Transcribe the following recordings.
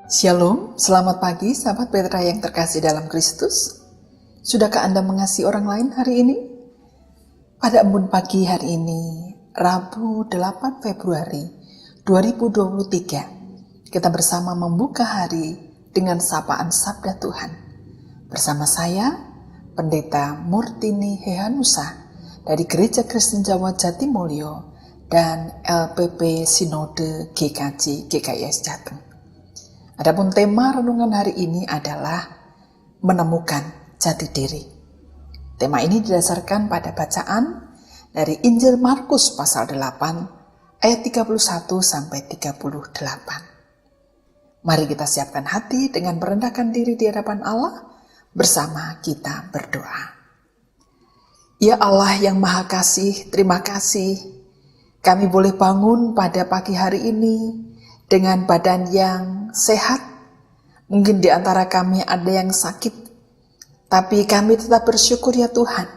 Shalom, selamat pagi sahabat Petra yang terkasih dalam Kristus. Sudahkah Anda mengasihi orang lain hari ini? Pada embun pagi hari ini, Rabu 8 Februari 2023, kita bersama membuka hari dengan sapaan Sabda Tuhan. Bersama saya, Pendeta Murtini Hehanusa dari Gereja Kristen Jawa Jatimulyo dan LPP Sinode GKJ GKIS Jateng. Adapun tema renungan hari ini adalah menemukan jati diri. Tema ini didasarkan pada bacaan dari Injil Markus pasal 8 ayat 31 sampai 38. Mari kita siapkan hati dengan merendahkan diri di hadapan Allah, bersama kita berdoa. Ya Allah yang Maha Kasih, terima kasih kami boleh bangun pada pagi hari ini dengan badan yang sehat. Mungkin di antara kami ada yang sakit, tapi kami tetap bersyukur ya Tuhan,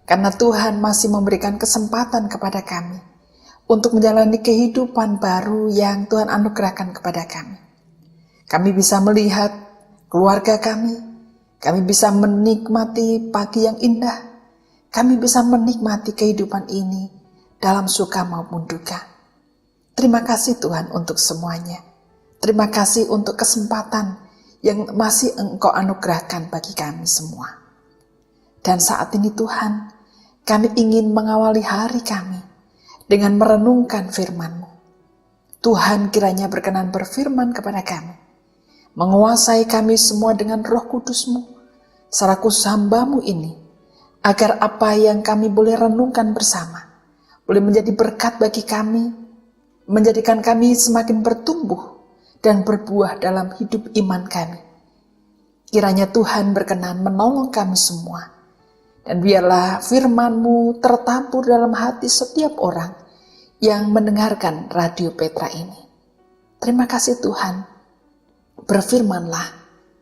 karena Tuhan masih memberikan kesempatan kepada kami untuk menjalani kehidupan baru yang Tuhan anugerahkan kepada kami. Kami bisa melihat keluarga kami bisa menikmati pagi yang indah, kami bisa menikmati kehidupan ini dalam suka maupun duka. Terima kasih Tuhan untuk semuanya. Terima kasih untuk kesempatan yang masih Engkau anugerahkan bagi kami semua. Dan saat ini Tuhan, kami ingin mengawali hari kami dengan merenungkan firman-Mu. Tuhan kiranya berkenan berfirman kepada kami, menguasai kami semua dengan Roh Kudus-Mu, secara khusus hamba-Mu ini, agar apa yang kami boleh renungkan bersama boleh menjadi berkat bagi kami, menjadikan kami semakin bertumbuh dan berbuah dalam hidup iman kami. Kiranya Tuhan berkenan menolong kami semua, dan biarlah firman-Mu tertabur dalam hati setiap orang yang mendengarkan Radio Petra ini. Terima kasih Tuhan, berfirmanlah,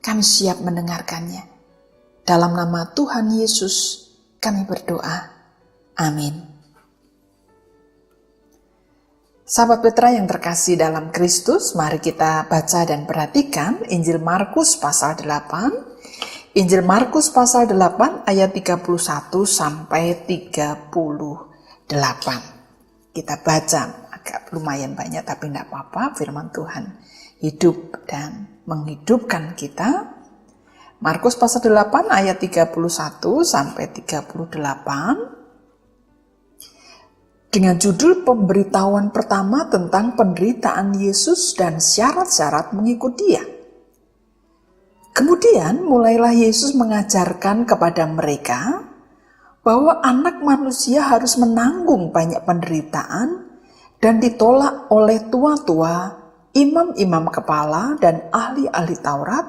kami siap mendengarkannya. Dalam nama Tuhan Yesus kami berdoa, amin. Sahabat Petra yang terkasih dalam Kristus, mari kita baca dan perhatikan Injil Markus pasal 8. Injil Markus pasal 8 ayat 31 sampai 38. Kita baca agak lumayan banyak, tapi tidak apa-apa, firman Tuhan hidup dan menghidupkan kita. Markus pasal 8 ayat 31 sampai 38. Dengan judul pemberitahuan pertama tentang penderitaan Yesus dan syarat-syarat mengikut Dia. Kemudian mulailah Yesus mengajarkan kepada mereka bahwa anak manusia harus menanggung banyak penderitaan dan ditolak oleh tua-tua, imam-imam kepala dan ahli-ahli Taurat,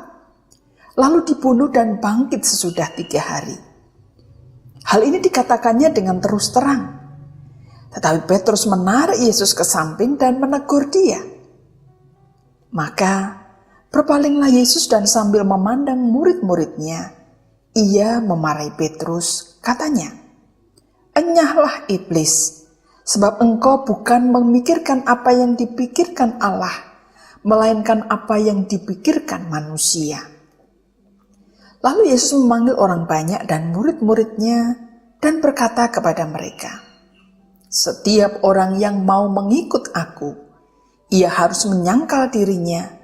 lalu dibunuh dan bangkit sesudah 3 hari. Hal ini dikatakannya dengan terus terang. Tetapi Petrus menarik Yesus ke samping dan menegur dia. Maka berpalinglah Yesus dan sambil memandang murid-muridnya, ia memarahi Petrus, katanya, "Enyahlah iblis, sebab engkau bukan memikirkan apa yang dipikirkan Allah, melainkan apa yang dipikirkan manusia." Lalu Yesus memanggil orang banyak dan murid-muridnya dan berkata kepada mereka, "Setiap orang yang mau mengikut aku, ia harus menyangkal dirinya,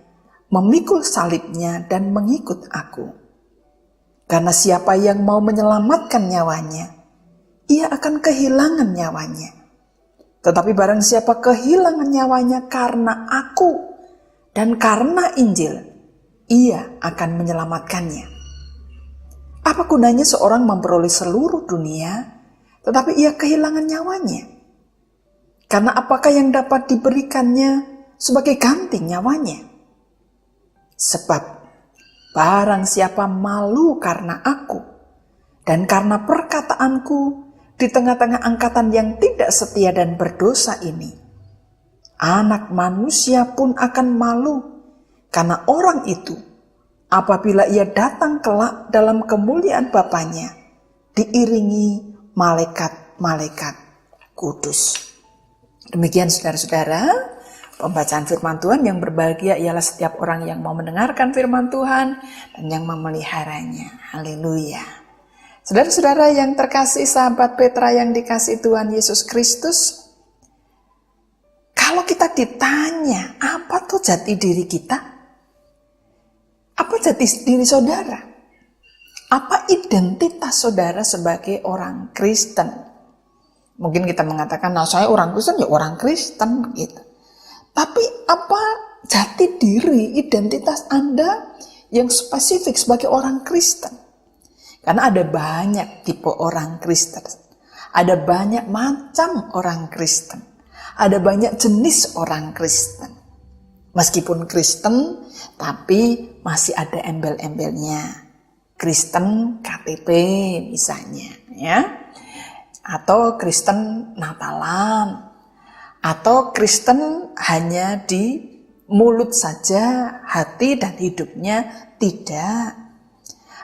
memikul salibnya dan mengikut aku. Karena siapa yang mau menyelamatkan nyawanya, ia akan kehilangan nyawanya. Tetapi barang siapa kehilangan nyawanya karena aku dan karena Injil, ia akan menyelamatkannya. Apa gunanya seorang memperoleh seluruh dunia, tetapi ia kehilangan nyawanya? Karena apakah yang dapat diberikannya sebagai ganti nyawanya? Sebab barang siapa malu karena aku dan karena perkataanku di tengah-tengah angkatan yang tidak setia dan berdosa ini, Anak Manusia pun akan malu karena orang itu apabila ia datang kelak dalam kemuliaan Bapanya diiringi malaikat-malaikat kudus." Demikian saudara-saudara, pembacaan firman Tuhan. Yang berbahagia ialah setiap orang yang mau mendengarkan firman Tuhan dan yang memeliharanya. Haleluya. Saudara-saudara yang terkasih, sahabat Petra yang dikasihi Tuhan Yesus Kristus, kalau kita ditanya apa tuh jati diri kita, apa jati diri saudara, apa identitas saudara sebagai orang Kristen? Mungkin kita mengatakan, nah saya orang Kristen, ya orang Kristen gitu. Tapi apa jati diri, identitas Anda yang spesifik sebagai orang Kristen? Karena ada banyak tipe orang Kristen. Ada banyak macam orang Kristen. Ada banyak jenis orang Kristen. Meskipun Kristen, tapi masih ada embel-embelnya. Kristen KTP misalnya, ya. Atau Kristen Natalan. Atau Kristen hanya di mulut saja, hati dan hidupnya tidak.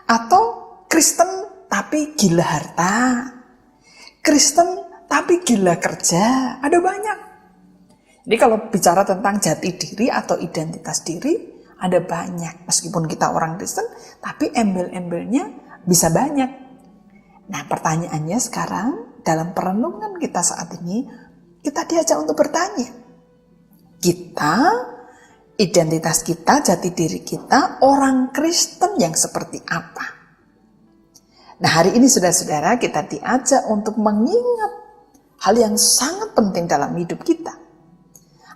Atau Kristen tapi gila harta, Kristen tapi gila kerja, ada banyak. Jadi kalau bicara tentang jati diri atau identitas diri, ada banyak. Meskipun kita orang Kristen, tapi embel-embelnya bisa banyak. Nah pertanyaannya sekarang, dalam perenungan kita saat ini, kita diajak untuk bertanya. Kita, identitas kita, jati diri kita, orang Kristen yang seperti apa? Nah hari ini saudara-saudara kita diajak untuk mengingat hal yang sangat penting dalam hidup kita.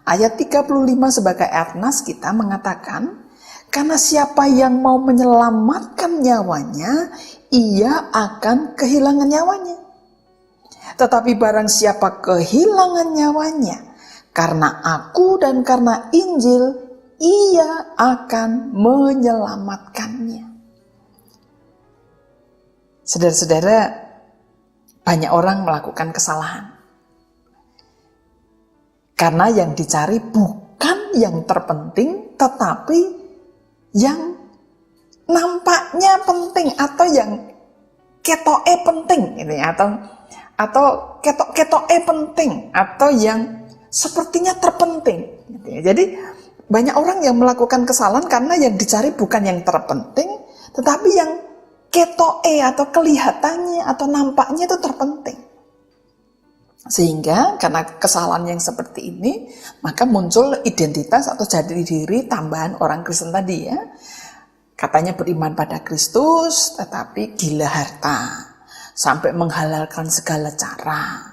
Ayat 35 sebagai ayat nas kita mengatakan, karena siapa yang mau menyelamatkan nyawanya, ia akan kehilangan nyawanya. Tetapi barang siapa kehilangan nyawanya, karena aku dan karena Injil, ia akan menyelamatkannya. Saudara-saudara, banyak orang melakukan kesalahan. Karena yang dicari bukan yang terpenting, tetapi yang nampaknya penting atau yang ketoke penting, gitu ya, atau ketoke penting atau yang sepertinya terpenting. Gitu ya. Jadi banyak orang yang melakukan kesalahan karena yang dicari bukan yang terpenting, tetapi yang ketoke atau kelihatannya atau nampaknya itu terpenting. Sehingga karena kesalahan yang seperti ini, maka muncul identitas atau jati diri tambahan orang Kristen tadi ya. Katanya beriman pada Kristus, tetapi gila harta. Sampai menghalalkan segala cara.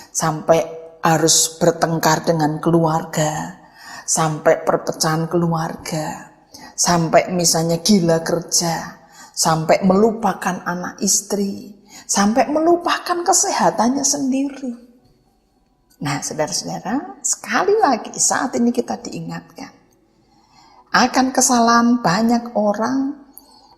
Sampai harus bertengkar dengan keluarga. Sampai perpecahan keluarga. Sampai misalnya gila kerja. Sampai melupakan anak istri, sampai melupakan kesehatannya sendiri. Nah saudara-saudara, sekali lagi saat ini kita diingatkan akan kesalahan banyak orang,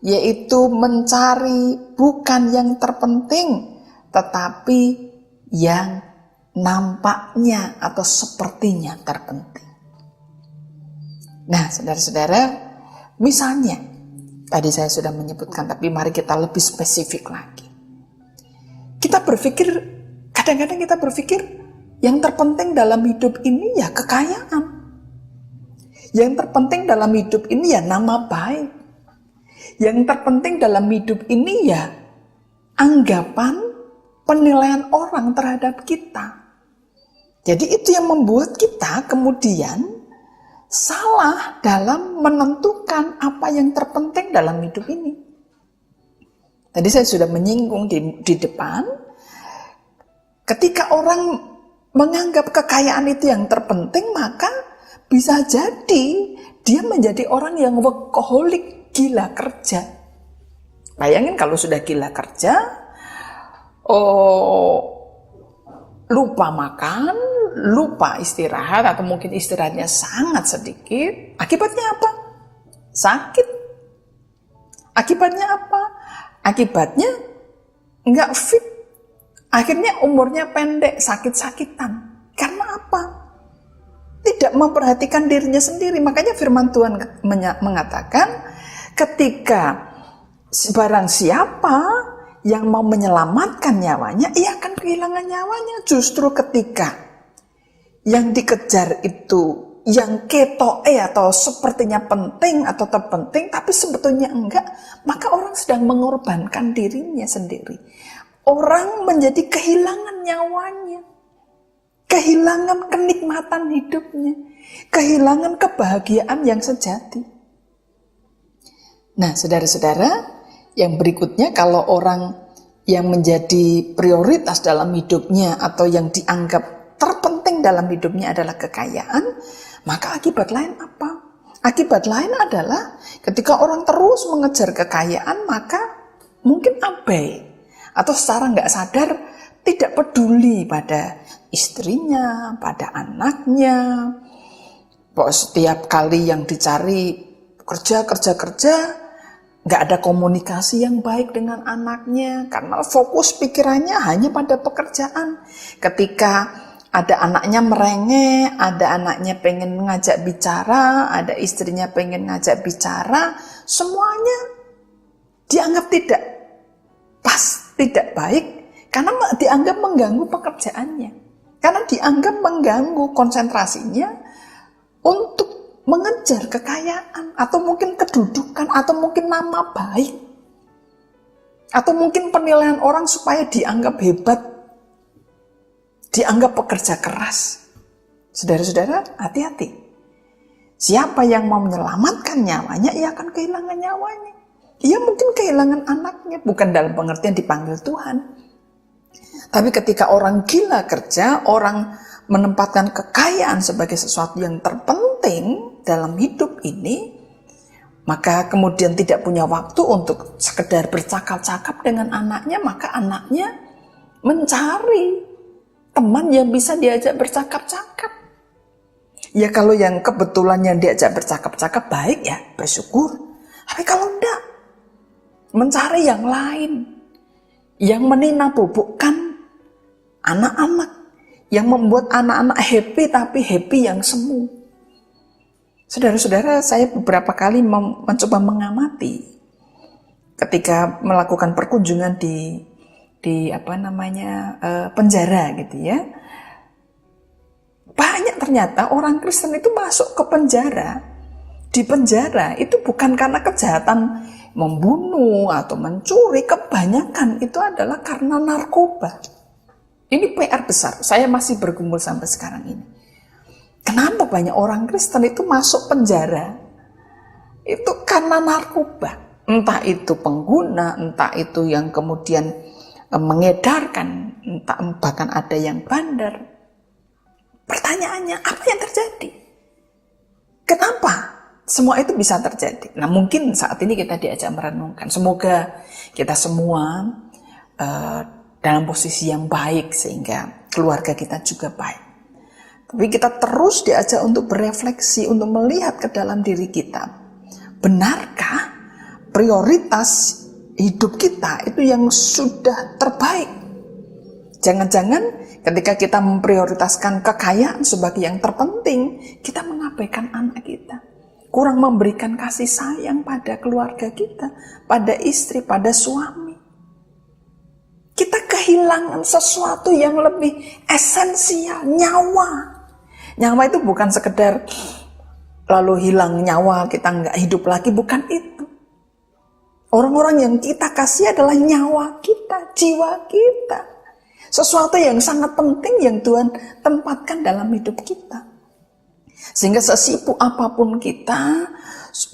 yaitu mencari bukan yang terpenting, tetapi yang nampaknya atau sepertinya terpenting. Nah saudara-saudara, misalnya tadi saya sudah menyebutkan, tapi mari kita lebih spesifik lagi. Kita berpikir, kadang-kadang kita berpikir, yang terpenting dalam hidup ini ya kekayaan. Yang terpenting dalam hidup ini ya nama baik. Yang terpenting dalam hidup ini ya anggapan, penilaian orang terhadap kita. Jadi itu yang membuat kita kemudian salah dalam menentukan apa yang terpenting dalam hidup ini. Tadi saya sudah menyinggung di depan, ketika orang menganggap kekayaan itu yang terpenting, maka bisa jadi dia menjadi orang yang workaholic, gila kerja. Bayangin kalau sudah gila kerja, lupa makan, lupa istirahat, atau mungkin istirahatnya sangat sedikit. Akibatnya apa? Sakit. Akibatnya apa? Akibatnya nggak fit. Akhirnya umurnya pendek, sakit-sakitan. Karena apa? Tidak memperhatikan dirinya sendiri. Makanya firman Tuhan mengatakan, ketika barang siapa yang mau menyelamatkan nyawanya, ia akan kehilangan nyawanya. Justru ketika yang dikejar itu yang ketoke atau sepertinya penting atau terpenting tapi sebetulnya enggak, maka orang sedang mengorbankan dirinya sendiri. Orang menjadi kehilangan nyawanya, kehilangan kenikmatan hidupnya, kehilangan kebahagiaan yang sejati. Nah, saudara-saudara, yang berikutnya, kalau orang yang menjadi prioritas dalam hidupnya atau yang dianggap terpenting dalam hidupnya adalah kekayaan, maka akibat lain apa? Akibat lain adalah ketika orang terus mengejar kekayaan, maka mungkin abai atau secara nggak sadar tidak peduli pada istrinya, pada anaknya. Setiap kali yang dicari kerja, nggak ada komunikasi yang baik dengan anaknya karena fokus pikirannya hanya pada pekerjaan. Ketika ada anaknya merengek, ada anaknya pengen ngajak bicara, ada istrinya pengen ngajak bicara, semuanya dianggap tidak pas, tidak baik, karena dianggap mengganggu pekerjaannya, karena dianggap mengganggu konsentrasinya untuk mengejar kekayaan, atau mungkin kedudukan, atau mungkin nama baik, atau mungkin penilaian orang supaya dianggap hebat, dianggap pekerja keras. Saudara-saudara, hati-hati. Siapa yang mau menyelamatkan nyawanya, ia akan kehilangan nyawanya. Ia mungkin kehilangan anaknya, bukan dalam pengertian dipanggil Tuhan. Tapi ketika orang gila kerja, orang menempatkan kekayaan sebagai sesuatu yang terpenting dalam hidup ini, maka kemudian tidak punya waktu untuk sekedar bercakap-cakap dengan anaknya, maka anaknya mencari teman yang bisa diajak bercakap-cakap. Ya kalau yang kebetulan yang diajak bercakap-cakap baik, ya bersyukur. Tapi kalau enggak, mencari yang lain, yang meninabobokkan anak-anak, yang membuat anak-anak happy tapi happy yang semu. Saudara-saudara, saya beberapa kali mencoba mengamati ketika melakukan perkunjungan di penjara gitu ya. Banyak ternyata orang Kristen itu masuk ke penjara. Di penjara itu bukan karena kejahatan membunuh atau mencuri, kebanyakan itu adalah karena narkoba. Ini PR besar. Saya masih bergumul sampai sekarang ini. Kenapa banyak orang Kristen itu masuk penjara? Itu karena narkoba. Entah itu pengguna, entah itu yang kemudian mengedarkan, entah bahkan ada yang bandar. Pertanyaannya, apa yang terjadi? Kenapa semua itu bisa terjadi? Nah, mungkin saat ini kita diajak merenungkan. Semoga kita semua dalam posisi yang baik sehingga keluarga kita juga baik. Tapi kita terus diajak untuk berefleksi, untuk melihat ke dalam diri kita. Benarkah prioritas hidup kita itu yang sudah terbaik? Jangan-jangan ketika kita memprioritaskan kekayaan sebagai yang terpenting, kita mengabaikan anak kita, kurang memberikan kasih sayang pada keluarga kita, pada istri, pada suami. Kita kehilangan sesuatu yang lebih esensial, nyawa. Nyawa itu bukan sekedar lalu hilang nyawa, kita nggak hidup lagi, bukan itu. Orang-orang yang kita kasih adalah nyawa kita, jiwa kita. Sesuatu yang sangat penting yang Tuhan tempatkan dalam hidup kita. Sehingga sesibuk apapun kita,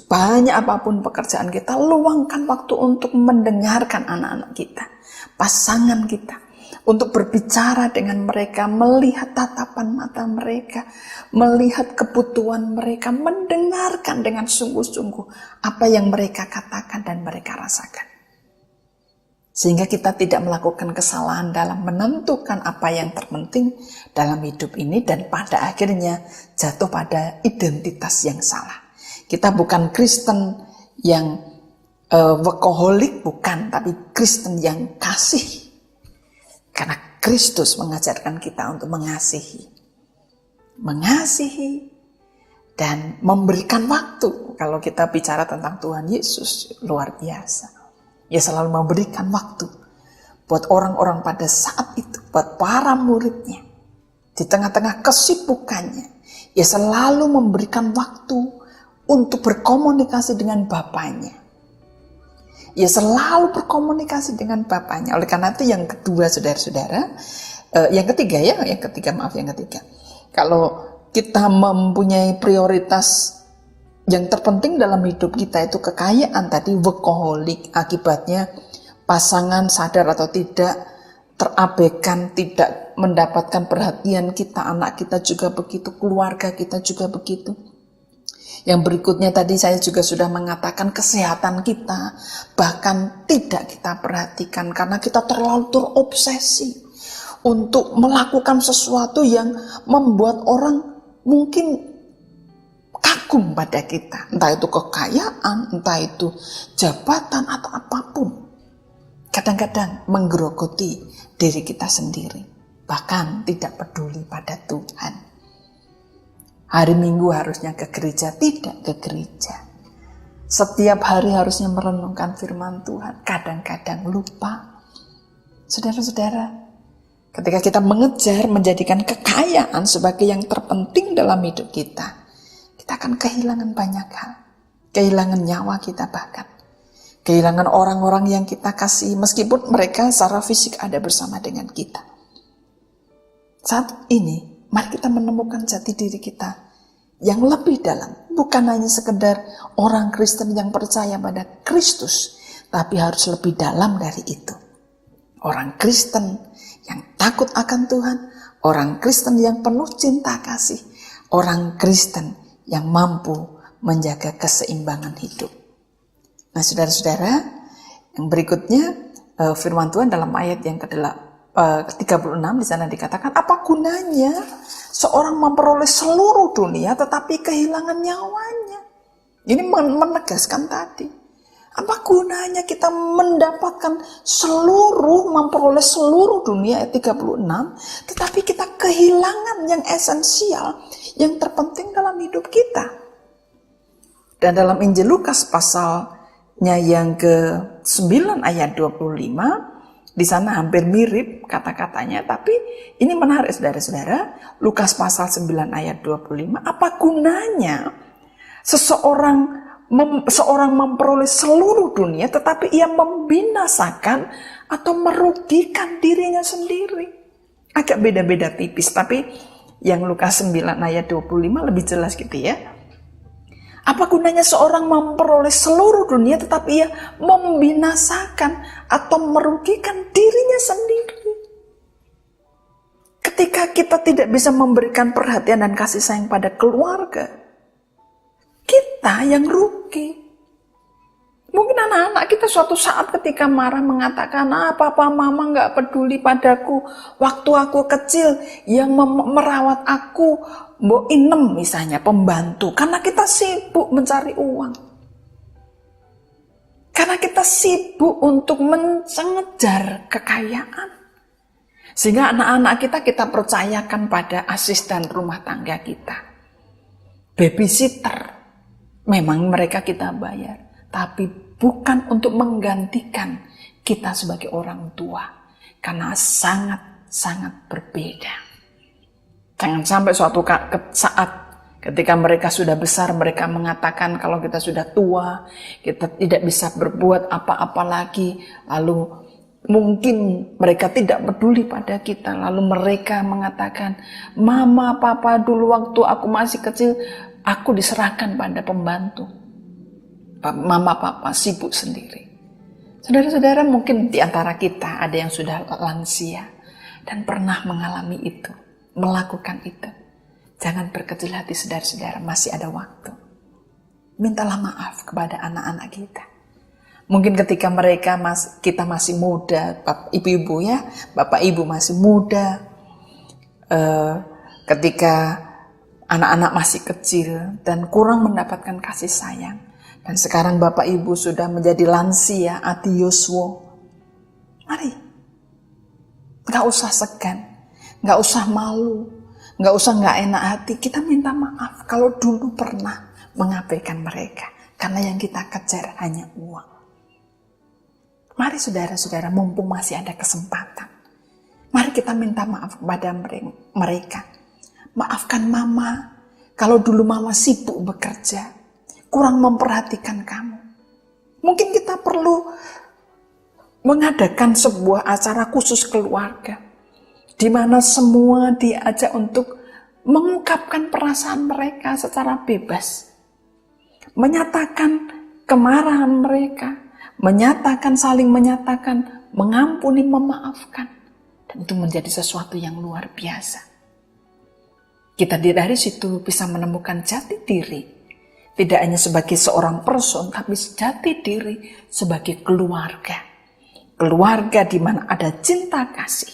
banyak apapun pekerjaan kita, luangkan waktu untuk mendengarkan anak-anak kita, pasangan kita, untuk berbicara dengan mereka, melihat tatapan mata mereka, melihat kebutuhan mereka, mendengarkan dengan sungguh-sungguh apa yang mereka katakan dan mereka rasakan. Sehingga kita tidak melakukan kesalahan dalam menentukan apa yang terpenting dalam hidup ini dan pada akhirnya jatuh pada identitas yang salah. Kita bukan Kristen yang workaholic, bukan, tapi Kristen yang kasih. Karena Kristus mengajarkan kita untuk mengasihi dan memberikan waktu. Kalau kita bicara tentang Tuhan Yesus, luar biasa. Ia selalu memberikan waktu buat orang-orang pada saat itu, buat para muridnya. Di tengah-tengah kesibukannya, Ia selalu memberikan waktu untuk berkomunikasi dengan bapaknya. Ia selalu berkomunikasi dengan bapaknya. Oleh karena itu yang kedua, saudara-saudara, yang ketiga, kalau kita mempunyai prioritas yang terpenting dalam hidup kita itu kekayaan tadi, workaholic, akibatnya pasangan sadar atau tidak terabaikan, tidak mendapatkan perhatian kita, anak kita juga begitu, keluarga kita juga begitu. Yang berikutnya tadi saya juga sudah mengatakan kesehatan kita bahkan tidak kita perhatikan karena kita terlalu terobsesi untuk melakukan sesuatu yang membuat orang mungkin kagum pada kita, entah itu kekayaan, entah itu jabatan atau apapun. Kadang-kadang menggerogoti diri kita sendiri, bahkan tidak peduli pada Tuhan. Hari Minggu harusnya ke gereja, tidak ke gereja. Setiap hari harusnya merenungkan firman Tuhan, kadang-kadang lupa. Saudara-saudara, ketika kita mengejar menjadikan kekayaan sebagai yang terpenting dalam hidup kita akan kehilangan banyak hal. Kehilangan nyawa kita bahkan. Kehilangan orang-orang yang kita kasih meskipun mereka secara fisik ada bersama dengan kita. Saat ini, mari kita menemukan jati diri kita yang lebih dalam. Bukan hanya sekedar orang Kristen yang percaya pada Kristus, tapi harus lebih dalam dari itu. Orang Kristen yang takut akan Tuhan, orang Kristen yang penuh cinta kasih, orang Kristen yang mampu menjaga keseimbangan hidup. Nah, saudara-saudara, yang berikutnya firman Tuhan dalam ayat yang ke-36 di sana dikatakan, apa gunanya seorang memperoleh seluruh dunia tetapi kehilangan nyawanya? Ini menegaskan tadi. Apa gunanya kita memperoleh seluruh dunia ayat 36, tetapi kita kehilangan yang esensial, yang terpenting dalam hidup kita. Dan dalam Injil Lukas pasalnya yang ke-9 ayat 25, di sana hampir mirip kata-katanya, tapi ini menarik saudara-saudara. Lukas pasal 9 ayat 25, apa gunanya seorang memperoleh seluruh dunia tetapi ia membinasakan atau merugikan dirinya sendiri. Agak beda-beda tipis, tapi yang Lukas 9 ayat 25 lebih jelas gitu ya. Apa gunanya seorang memperoleh seluruh dunia tetapi ia membinasakan atau merugikan dirinya sendiri? Ketika kita tidak bisa memberikan perhatian dan kasih sayang pada keluarga, kita yang rugi. Mungkin anak-anak kita suatu saat ketika marah mengatakan, papa mama gak peduli padaku. Waktu aku kecil yang merawat aku, Mbok Inem misalnya, pembantu. Karena kita sibuk mencari uang. Karena kita sibuk untuk mengejar kekayaan. Sehingga anak-anak kita percayakan pada asisten rumah tangga kita. Babysitter. Memang mereka kita bayar, tapi bukan untuk menggantikan kita sebagai orang tua, karena sangat-sangat berbeda. Jangan sampai suatu saat ketika mereka sudah besar, mereka mengatakan kalau kita sudah tua, kita tidak bisa berbuat apa-apa lagi, lalu mungkin mereka tidak peduli pada kita, lalu mereka mengatakan, mama, papa dulu waktu aku masih kecil, aku diserahkan pada pembantu. Mama, papa sibuk sendiri. Saudara-saudara, mungkin di antara kita ada yang sudah lansia dan pernah mengalami itu, melakukan itu. Jangan berkecil hati saudara-saudara, masih ada waktu. Mintalah maaf kepada anak-anak kita. Mungkin ketika kita masih muda, ibu-ibu ya, bapak ibu masih muda, ketika anak-anak masih kecil dan kurang mendapatkan kasih sayang. Dan sekarang bapak ibu sudah menjadi lansia, adioswo. Mari, gak usah segan, gak usah malu, gak usah gak enak hati. Kita minta maaf kalau dulu pernah mengabaikan mereka. Karena yang kita kejar hanya uang. Mari saudara-saudara, mumpung masih ada kesempatan. Mari kita minta maaf kepada mereka. Maafkan mama, Kalau dulu mama sibuk bekerja, kurang memperhatikan kamu. Mungkin kita perlu mengadakan sebuah acara khusus keluarga, di mana semua diajak untuk mengungkapkan perasaan mereka secara bebas, menyatakan kemarahan mereka, saling menyatakan, mengampuni, memaafkan. Dan itu menjadi sesuatu yang luar biasa. Kita dari situ bisa menemukan jati diri, tidak hanya sebagai seorang person, tapi jati diri sebagai keluarga. Keluarga di mana ada cinta kasih,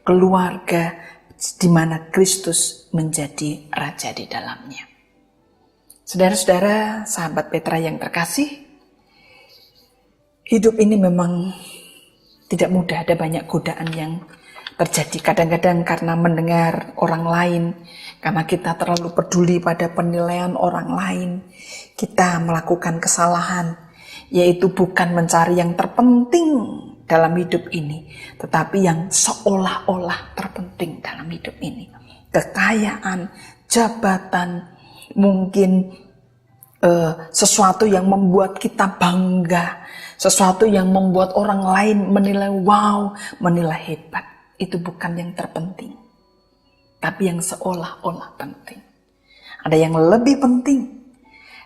keluarga di mana Kristus menjadi raja di dalamnya. Saudara-saudara, sahabat Petra yang terkasih, hidup ini memang tidak mudah, ada banyak godaan yang terjadi. Kadang-kadang karena mendengar orang lain, karena kita terlalu peduli pada penilaian orang lain, kita melakukan kesalahan, yaitu bukan mencari yang terpenting dalam hidup ini, tetapi yang seolah-olah terpenting dalam hidup ini. Kekayaan, jabatan, mungkin sesuatu yang membuat kita bangga, sesuatu yang membuat orang lain menilai wow, menilai hebat. Itu bukan yang terpenting, tapi yang seolah-olah penting. Ada yang lebih penting.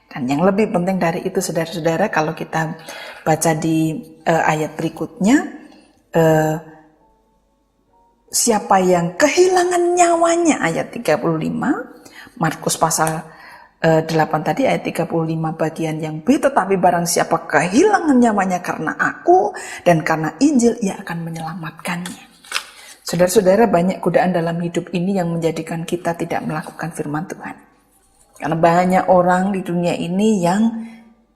Dan yang lebih penting dari itu, saudara-saudara, kalau kita baca di ayat berikutnya, siapa yang kehilangan nyawanya, ayat 35, Markus pasal 8 tadi, ayat 35 bagian yang B, tetapi barang siapa kehilangan nyawanya karena aku dan karena Injil, ia akan menyelamatkannya. Saudara-saudara, banyak godaan dalam hidup ini yang menjadikan kita tidak melakukan firman Tuhan. Karena banyak orang di dunia ini yang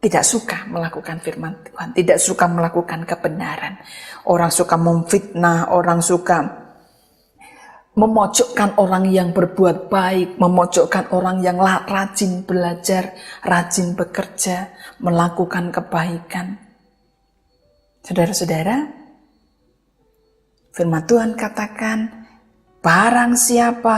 tidak suka melakukan firman Tuhan, tidak suka melakukan kebenaran. Orang suka memfitnah, orang suka memojokkan orang yang berbuat baik, memojokkan orang yang rajin belajar, rajin bekerja, melakukan kebaikan. Saudara-saudara, firman Tuhan katakan, barang siapa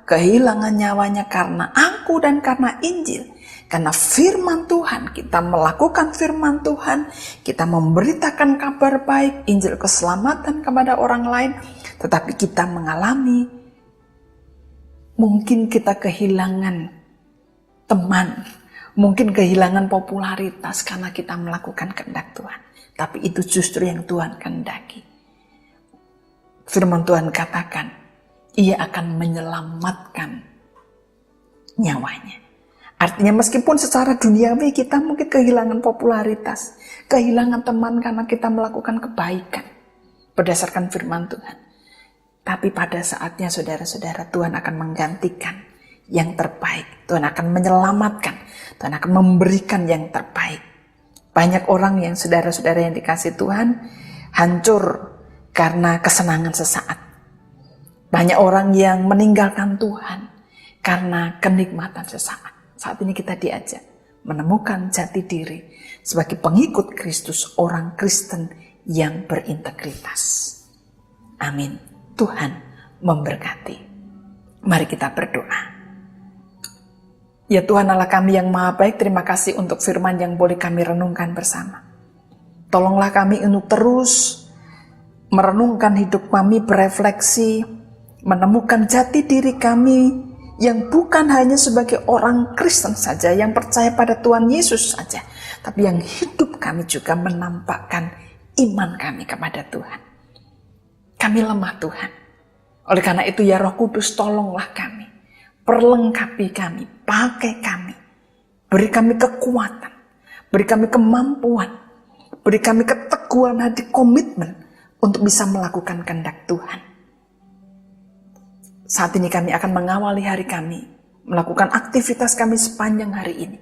kehilangan nyawanya karena aku dan karena Injil, karena firman Tuhan, kita melakukan firman Tuhan, kita memberitakan kabar baik, Injil keselamatan kepada orang lain, tetapi kita mengalami, mungkin kita kehilangan teman, mungkin kehilangan popularitas karena kita melakukan kehendak Tuhan. Tapi itu justru yang Tuhan kehendaki. Firman Tuhan katakan, ia akan menyelamatkan nyawanya. Artinya meskipun secara duniawi kita mungkin kehilangan popularitas, kehilangan teman karena kita melakukan kebaikan berdasarkan firman Tuhan. Tapi pada saatnya saudara-saudara, Tuhan akan menggantikan yang terbaik. Tuhan akan menyelamatkan, Tuhan akan memberikan yang terbaik. Banyak orang yang saudara-saudara yang dikasih Tuhan hancur karena kesenangan sesaat. Banyak orang yang meninggalkan Tuhan karena kenikmatan sesaat. Saat ini kita diajak menemukan jati diri sebagai pengikut Kristus, orang Kristen yang berintegritas. Amin. Tuhan memberkati. Mari kita berdoa. Ya Tuhan Allah kami yang maha baik, terima kasih untuk firman yang boleh kami renungkan bersama. Tolonglah kami untuk terus merenungkan hidup kami, berefleksi, menemukan jati diri kami yang bukan hanya sebagai orang Kristen saja, yang percaya pada Tuhan Yesus saja, tapi yang hidup kami juga menampakkan iman kami kepada Tuhan. Kami lemah Tuhan. Oleh karena itu ya Roh Kudus, tolonglah kami, perlengkapi kami, pakai kami, beri kami kekuatan, beri kami kemampuan, beri kami keteguhan hati, komitmen untuk bisa melakukan kehendak Tuhan. Saat ini kami akan mengawali hari kami, melakukan aktivitas kami sepanjang hari ini.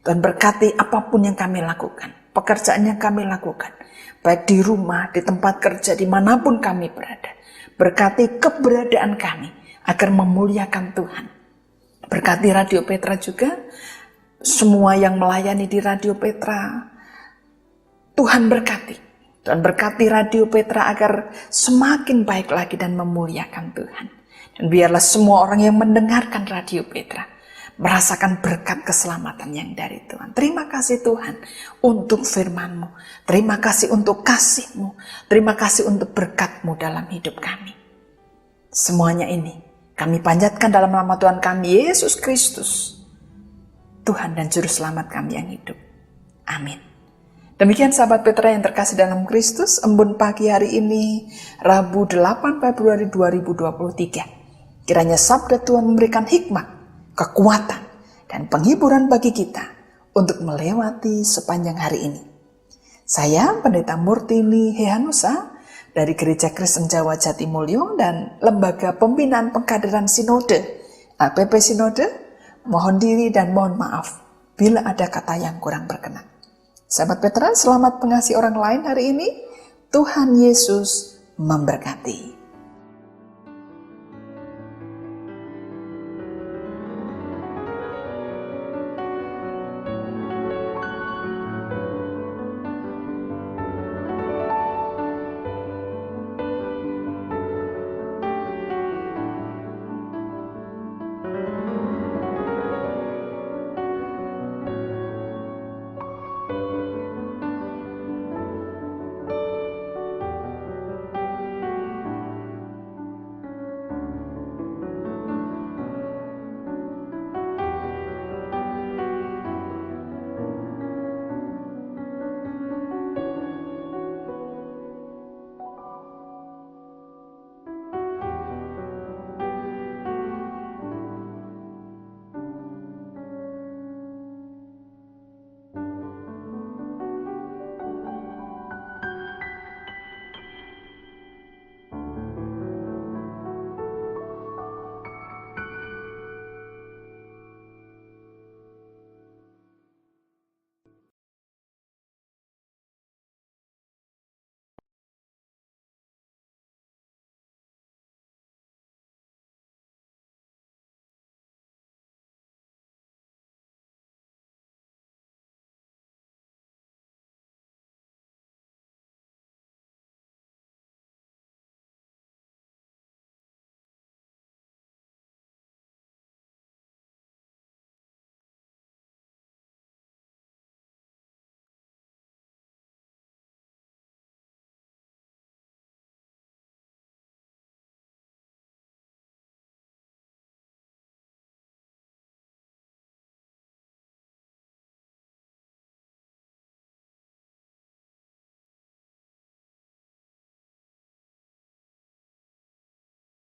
Tuhan berkati apapun yang kami lakukan, pekerjaan yang kami lakukan, baik di rumah, di tempat kerja, dimanapun kami berada. Berkati keberadaan kami agar memuliakan Tuhan. Berkati Radio Petra juga, semua yang melayani di Radio Petra, Tuhan berkati. Tuhan berkati Radio Petra agar semakin baik lagi dan memuliakan Tuhan. Dan biarlah semua orang yang mendengarkan Radio Petra merasakan berkat keselamatan yang dari Tuhan. Terima kasih Tuhan untuk firman-Mu. Terima kasih untuk kasih-Mu. Terima kasih untuk berkat-Mu dalam hidup kami. Semuanya ini kami panjatkan dalam nama Tuhan kami, Yesus Kristus, Tuhan dan Juru Selamat kami yang hidup. Amin. Demikian sahabat Petra yang terkasih dalam Kristus, embun pagi hari ini, Rabu 8 Februari 2023. Kiranya sabda Tuhan memberikan hikmat, kekuatan, dan penghiburan bagi kita untuk melewati sepanjang hari ini. Saya Pendeta Murtini Hehanusa dari Gereja Kristen Jawa Jatimulyo dan Lembaga Pembinaan Pengkaderan Sinode, LPP Sinode, mohon diri dan mohon maaf bila ada kata yang kurang berkenan. Sahabat Petra, selamat mengasihi orang lain hari ini. Tuhan Yesus memberkati.